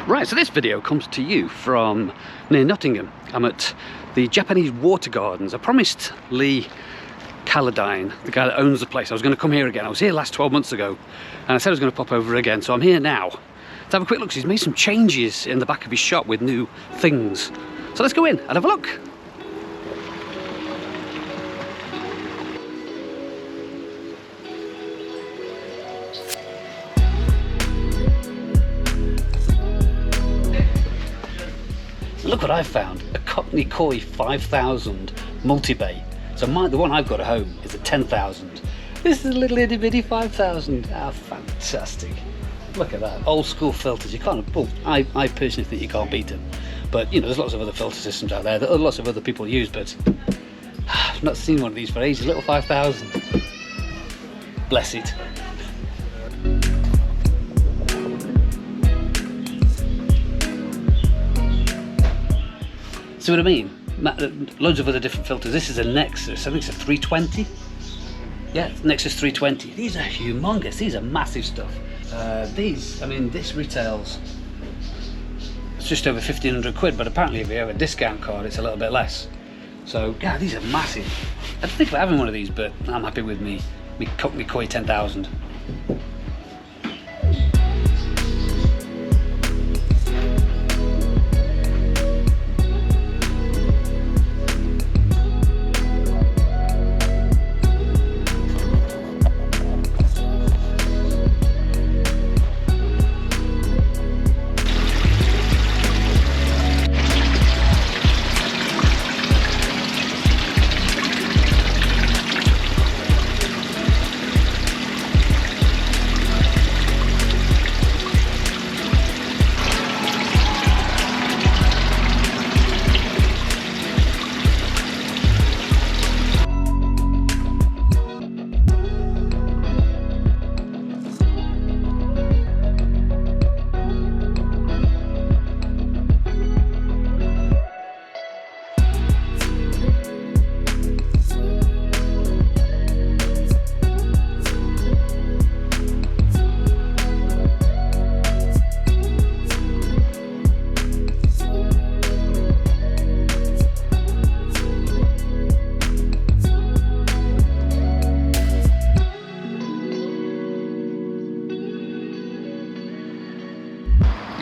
Right, so this video comes to you from near Nottingham. I'm at the Japanese water gardens. I promised Lee Calladine, the guy that owns the place, I was going to come here again. I was here last 12 months ago and I said I was going to pop over again, so I'm here now to have a quick look. He's made some changes in the back of his shop with new things. So let's go in and have a look. Look what I've found, a Cockney Koi 5000 multi-bay. So the one I've got at home is a 10,000. This is a little itty bitty 5000. Ah, fantastic. Look at that, old school filters. You can't, well, I personally think you can't beat them. But you know, there's lots of other filter systems out there that lots of other people use, but I've not seen one of these for ages. Little 5000. Bless it. See what I mean? Loads of other different filters. This is a Nexus, I think it's a 320. Yeah, Nexus 320. These are humongous, these are massive stuff. These, I mean, this retails, it's just over 1,500 quid, but apparently if you have a discount card, it's a little bit less. So, yeah, these are massive. I don't think about having one of these, but I'm happy with me Koi 10,000.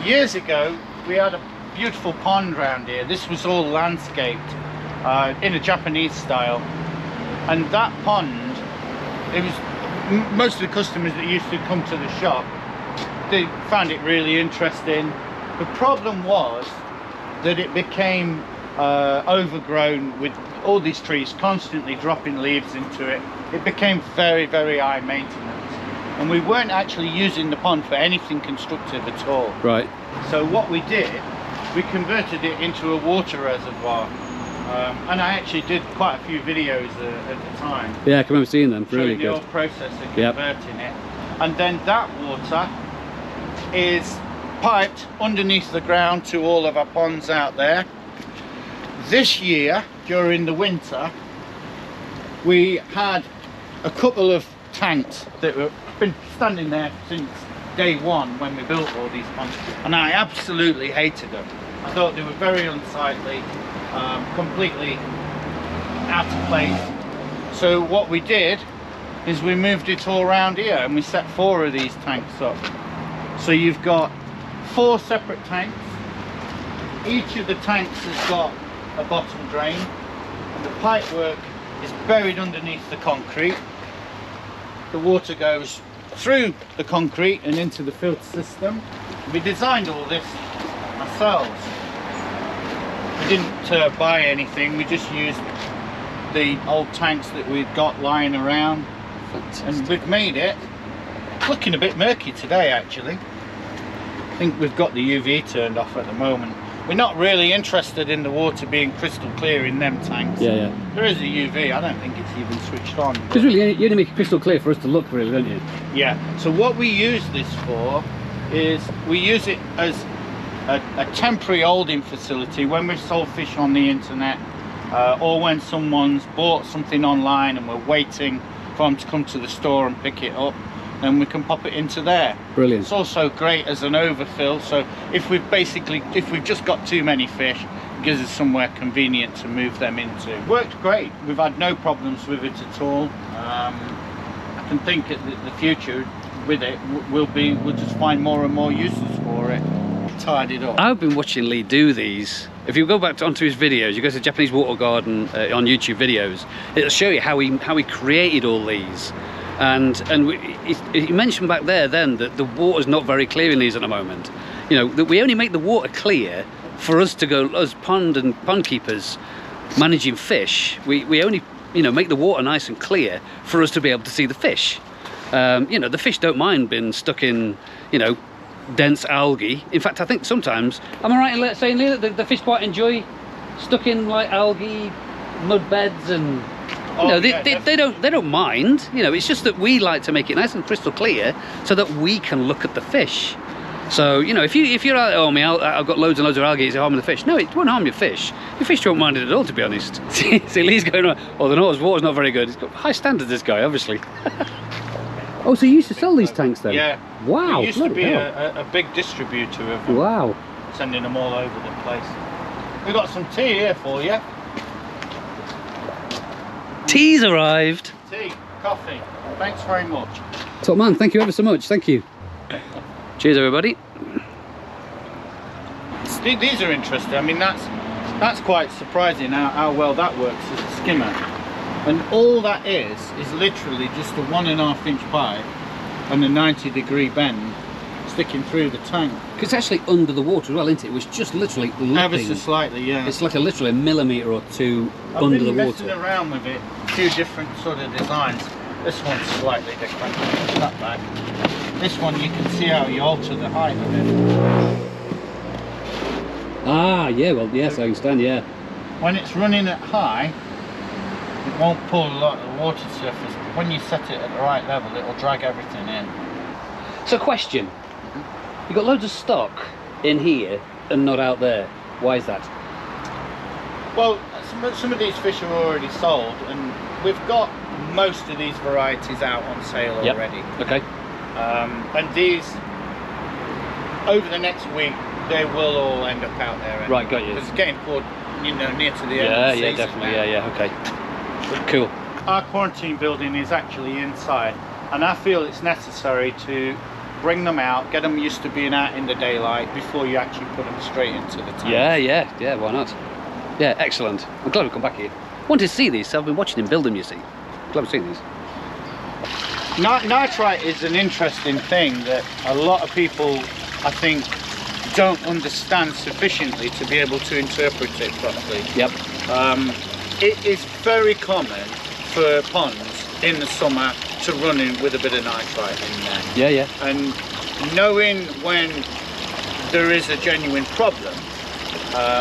Years ago we had a beautiful pond round here. This was all landscaped in a Japanese style, and that pond, it was most of the customers that used to come to the shop, they found it really interesting. The problem was that it became overgrown with all these trees constantly dropping leaves into it. It became very, very high maintenance, and we weren't actually using the pond for anything constructive at all. Right. So what we did, we converted it into a water reservoir, and I actually did quite a few videos at the time. Yeah, I can remember seeing them. Really good. The old process of converting it, and then that water is piped underneath the ground to all of our ponds out there. This year, during the winter, we had a couple of tanks that have been standing there since day one when we built all these ponds, and I absolutely hated them. I thought they were very unsightly, completely out of place. So what we did is we moved it all around here and we set 4 of these tanks up. So you've got 4 separate tanks. Each of the tanks has got a bottom drain, and the pipe work is buried underneath the concrete. The water goes through the concrete and into the filter system. We designed all this ourselves. We didn't buy anything, we just used the old tanks that we'd got lying around. Fantastic. And we've made it looking a bit murky today actually. I think we've got the UV turned off at the moment. We're not really interested in the water being crystal clear in them tanks. Yeah. There is a UV, I don't think it's even switched on. Because really, you only make it crystal clear for us to look, really, don't you? Yeah, so what we use this for is we use it as a temporary holding facility when we've sold fish on the internet, or when someone's bought something online and we're waiting for them to come to the store and pick it up. then we can pop it into there. Brilliant. It's also great as an overfill, so if we've just got too many fish, it gives us somewhere convenient to move them into. Worked great. We've had no problems with it at all. I can think that the future with it we'll just find more and more uses for it. Tied it up. I've been watching Lee do these. If you go back onto his videos, you go to Japanese Water Garden on YouTube videos, it'll show you how he created all these. And he mentioned back there then that the water's not very clear in these at the moment. You know, that we only make the water clear for us to go, as pond keepers managing fish, we only, you know, make the water nice and clear for us to be able to see the fish. You know, the fish don't mind being stuck in, you know, dense algae. In fact, I think sometimes, am I right in saying that the fish quite enjoy stuck in like algae mud beds, and you know, they don't mind. You know, it's just that we like to make it nice and crystal clear so that we can look at the fish. So, you know, if you're like, oh, I've got loads and loads of algae, it's harming the fish. No, it won't harm your fish. Your fish won't mind it at all, to be honest. See, Lee's going on, oh, the water's not very good. He's got high standards, this guy, obviously. Oh, so you used to sell these tanks then? Yeah. Wow. We used to be a big distributor of them. Wow. Sending them all over the place. We've got some tea here for you. Tea's arrived. Tea, coffee. Thanks very much. Top man, thank you ever so much. Thank you. Cheers, everybody. These are interesting. I mean, that's quite surprising how well that works as a skimmer. And all that is literally just a 1.5 inch pipe and a 90-degree bend sticking through the tank. It's actually under the water as well, isn't it? It was just literally lipping. Ever so slightly, yeah. It's like literally a millimetre or two under the water. I've been messing around with it, a few different sort of designs. This one's slightly different. That back. This one, you can see how you alter the height of it. Ah, yeah, well, yes, I understand, yeah. When it's running at high, it won't pull a lot of the water surface, but when you set it at the right level, it'll drag everything in. So, question. You've got loads of stock in here and not out there. Why is that? Well, some of these fish are already sold, and we've got most of these varieties out on sale already. Okay. And these, over the next week, they will all end up out there. Anyway. Right, got you. It's getting toward, you know, near to the end of the season. Yeah, definitely. Now. Yeah, okay. Cool. Our quarantine building is actually inside, and I feel it's necessary to bring them out, get them used to being out in the daylight before you actually put them straight into the tank. Yeah, why not? Yeah, excellent. I'm glad we've come back here. Wanted to see these, so I've been watching him build them, you see. Glad we've seen these. Nitrite is an interesting thing that a lot of people, I think, don't understand sufficiently to be able to interpret it properly. Yep. It is very common for ponds in the summer to run in with a bit of nitrite in there. Yeah. And knowing when there is a genuine problem,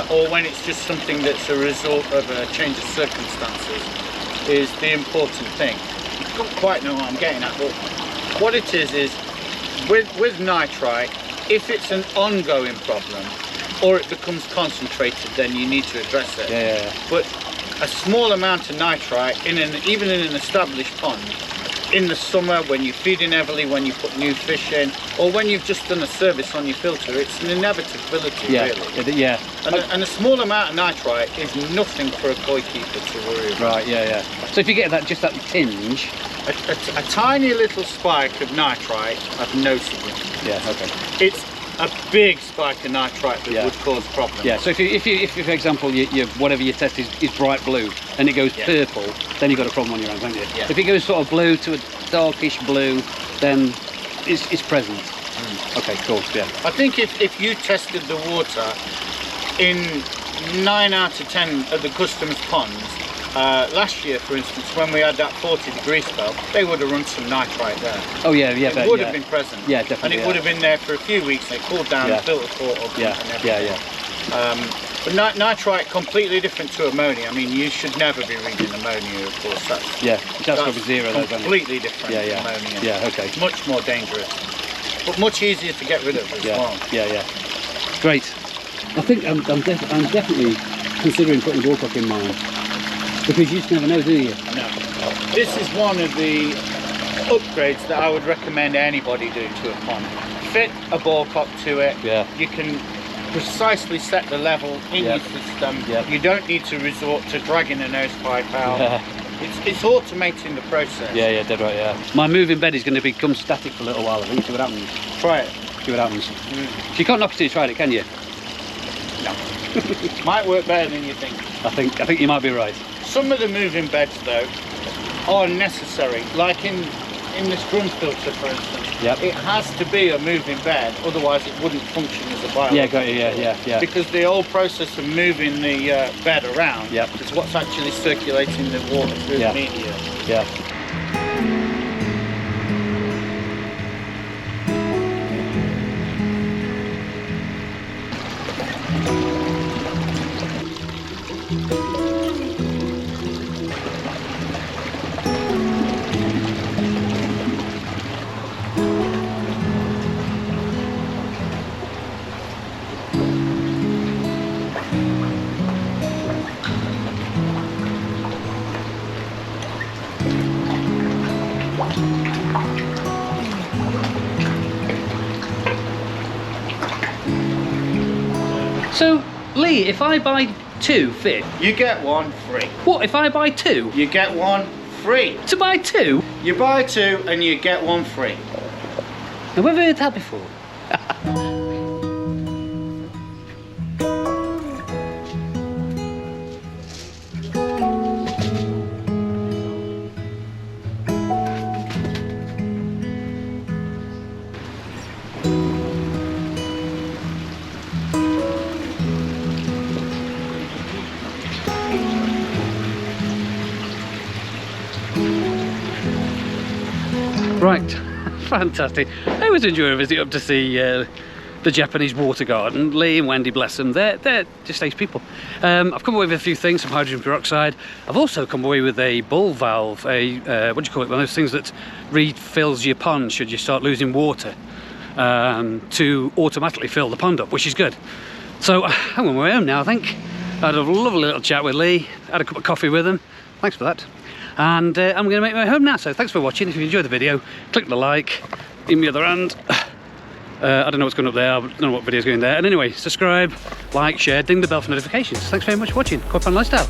or when it's just something that's a result of a change of circumstances, is the important thing. I don't quite know what I'm getting at, but what it is with nitrite, if it's an ongoing problem or it becomes concentrated, then you need to address it. Yeah. But a small amount of nitrite, even in an established pond, in the summer when you're feeding heavily, when you put new fish in, or when you've just done a service on your filter, it's an inevitability, really. Yeah. And a small amount of nitrite is nothing for a koi keeper to worry about. Right, yeah. So if you get just that tinge, a tiny little spike of nitrite has no significance. yeah, okay. It's a big spike of nitrite that would cause problems. Yeah. So if for example, whatever you test is bright blue and it goes purple, then you've got a problem on your hands, haven't you? Yeah. If it goes sort of blue to a darkish blue, then it's present. Okay, cool. Yeah. I think if you tested the water in 9 out of 10 of the customers' ponds, last year, for instance, when we had that 40-degree spell, they would have run some nitrite there. Oh yeah, it would have been present. Yeah, definitely. And it would have been there for a few weeks. They cooled down, the filter caught up, and everything. But nitrite completely different to ammonia. I mean, you should never be reading ammonia, of course. That's got to be zero. Completely different. To ammonia. Yeah, okay. Much more dangerous, but much easier to get rid of as well. Yeah. Great. I think I'm definitely considering putting Ballcocks in mine. Because you just never know, do you? No. This is one of the upgrades that I would recommend anybody do to a pond. Fit a ballcock to it. Yeah. You can precisely set the level in your system. Yep. You don't need to resort to dragging a nose pipe out. Yeah. It's automating the process. Yeah, dead right, yeah. My moving bed is going to become static for a little while, I think. See what happens. Try it. See what happens. You can't knock it till you tried it, can you? No. Might work better than you think. I think you might be right. Some of the moving beds, though, are necessary. Like in this drum filter, for instance. Yep. It has to be a moving bed, otherwise it wouldn't function as a boiler. Yeah, got you, yeah. Because the whole process of moving the bed around Yep. is what's actually circulating the water through the media. Yeah. So, Lee, if I buy 2 fish, You get one free. what if I buy 2? You get one free. To buy 2? You buy 2 and you get one free. Have we ever heard that before? Right, fantastic. I always enjoy a visit up to see the Japanese water garden. Lee and Wendy, bless them, they're just ace people. I've come away with a few things, some hydrogen peroxide. I've also come away with a bull valve, what do you call it, one of those things that refills your pond should you start losing water, to automatically fill the pond up, which is good. So I'm on my own now, I think. I had a lovely little chat with Lee, had a cup of coffee with him. Thanks for that. And I'm going to make my way home now, so thanks for watching. If you enjoyed the video, click the like, in the other hand. I don't know what's going up there, I don't know what video's going there. And anyway, subscribe, like, share, ding the bell for notifications. Thanks very much for watching. Quite Lifestyle.